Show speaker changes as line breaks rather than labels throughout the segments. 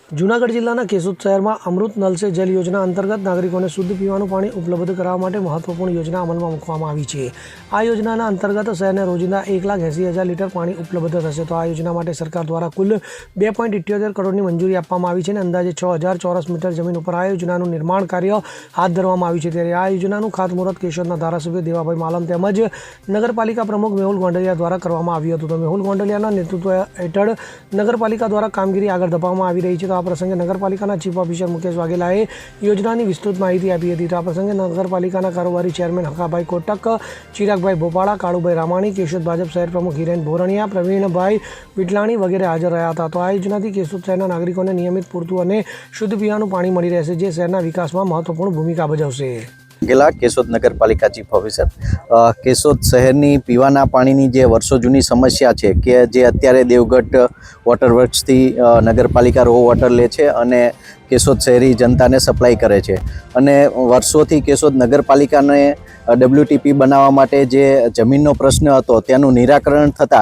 જૂનાગઢ જિલ્લાના કેશોદ શહેરમાં અમૃત નલ સે જલ યોજના અંતર્ગત નાગરિકોને શુદ્ધ પીવાનું પાણી ઉપલબ્ધ કરાવવા માટે મહત્વપૂર્ણ યોજના અમલમાં મૂકવામાં આવી છે। આ યોજનાના અંતર્ગત શહેરને રોજિંદા 1,80,000 લીટર પાણી ઉપલબ્ધ થશે। તો આ યોજના માટે સરકાર દ્વારા કુલ 2.78 કરોડની મંજૂરી આપવામાં આવી છે અને અંદાજે 6,000 ચોરસ મીટર જમીન ઉપર આ યોજનાનું નિર્માણ કાર્ય હાથ ધરવામાં આવ્યું છે। ત્યારે આ યોજનાનું ખાતમુહૂર્ત કેશોદના ધારાસભ્ય દેવાભાઈ માલમ તેમજ નગરપાલિકા પ્રમુખ મેહુલ ગોંડલિયા દ્વારા કરવામાં આવ્યું હતું। તો મેહુલ ગોંડલિયાના નેતૃત્વ હેઠળ નગરપાલિકા દ્વારા કામગીરી આગળ ધપાવવામાં આવી રહી છે। આ પ્રસંગે નગરપાલિકાના ચીફ ઓફિસર મુકેશ વાઘેલાએ યોજનાની વિસ્તૃત માહિતી આપી હતી। તો આ પ્રસંગે નગરપાલિકાના કારોબારી ચેરમેન હકાભાઈ કોટક, ચિરાગભાઈ ભોપાળા, કાળુભાઈ રામાણી, કેશોદ ભાજપ શહેર પ્રમુખ હિરેન ભોરણિયા, પ્રવીણભાઈ વિટલાણી વગેરે હાજર રહ્યા હતા। તો આ યોજનાથી કેશોદ શહેરના નાગરિકોને નિયમિત પૂરતું અને શુદ્ધ પીવાનું પાણી મળી રહેશે, જે શહેરના વિકાસમાં મહત્વપૂર્ણ ભૂમિકા ભજવશે।
गेला केशोद नगरपालिका चीफ ऑफिसर केशोद शहरनी पीवाना पाणीनी जे वर्षो जूनी समस्या है कि जे अत्यारे देवगढ़ वॉटर वर्क्स थी नगरपालिका रो वॉटर ले छे अने केशोद शहरी जनता ने सप्लाय करे छे अने वर्षोथी केशोद नगरपालिका ने WTP बनावा माटे जे जमीननो प्रश्न हतो तेनुं निराकरण थता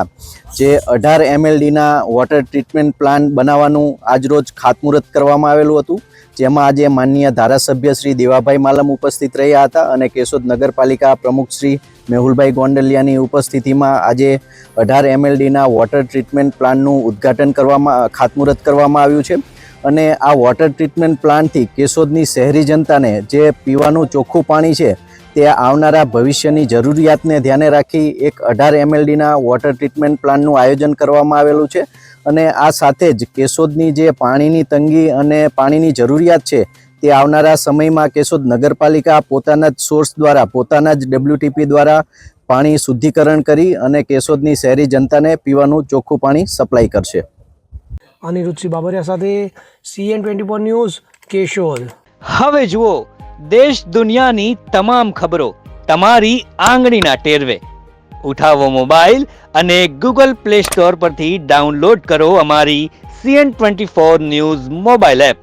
जे 18 MLD ना वॉटर ट्रीटमेंट प्लान बनावानुं आजरोज खातमुहूर्त करवामां आवेलुं हतुं, जेमां आजे माननीय धारासभ्य श्री देवाभाई मालम उपस्थित रह्या हता अने केशोद नगरपालिका प्रमुख श्री मेहुलभाई गोंडलियानी उपस्थितिमां आजे 18 MLD ना वॉटर ट्रीटमेंट प्लाननुं उद्घाटन करवामां खातमुहूर्त करवामां आव्युं छे अने आ वॉटर ट्रीटमेंट प्लानथी केशोदनी शहरी जनताने जे पीवानुं चोख्खुं पाणी छे ते आवनारा भविष्यनी जरूरियातने ध्याने राखी एक 18 MLD ना वॉटर ट्रीटमेंट प्लाननुं आयोजन करवामां आवेलुं छे अने आ साथे ज केशोदनी जे पाणीनी तंगी अने पाणीनी जरूरियात छे ते आवनारा समयमां केशोद नगरपालिका पोताना ज सोर्स द्वारा पोताना ज WTP द्वारा पाणी शुद्धिकरण करी अने केशोदनी शहरी जनताने पीवानुं चोख्खुं पाणी सप्लाय करशे।
અનિરુદ્ધ બાબરિયા સાથે CN24 ન્યૂઝ કેશોદ।
હવે જુઓ દેશ દુનિયાની તમામ ખબરો તમારી આંગળીના ટેરવે। ઉઠાવો મોબાઈલ અને ગૂગલ પ્લે સ્ટોર પરથી ડાઉનલોડ કરો અમારી CN24 ન્યૂઝ મોબાઈલ એપ।